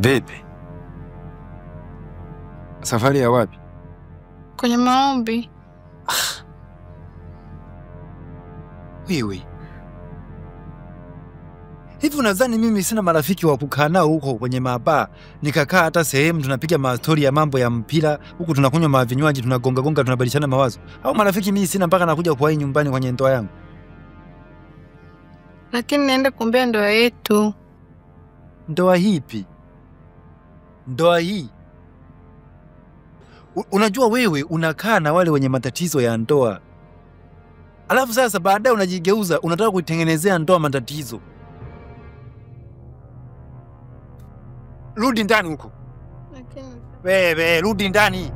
Vipi? Safari ya wapi? Kwenye maombi. Wewe. Hivi unadhani mimi sina marafiki wa kukaa nao huko kwenye mabaa? Nikakaa hata sehemu tunapiga mastori ya mambo ya mpira, huku tunakunywa mavinywaji, tunagonga gonga, tunabadilishana mawazo. Au marafiki mimi sina mpaka nakuja kwa nyumbani kwenye ndoa yangu. Lakini naenda kuombea ndoa yetu. Ndoa hipi? Ndoa hii. Unajua wewe unakaa na wale wenye matatizo ya ndoa. Alafu sasa baadaye unajigeuza unataka kuitengenezea ndoa matatizo. Rudi ndani huko. Lakini wewe rudi ndani.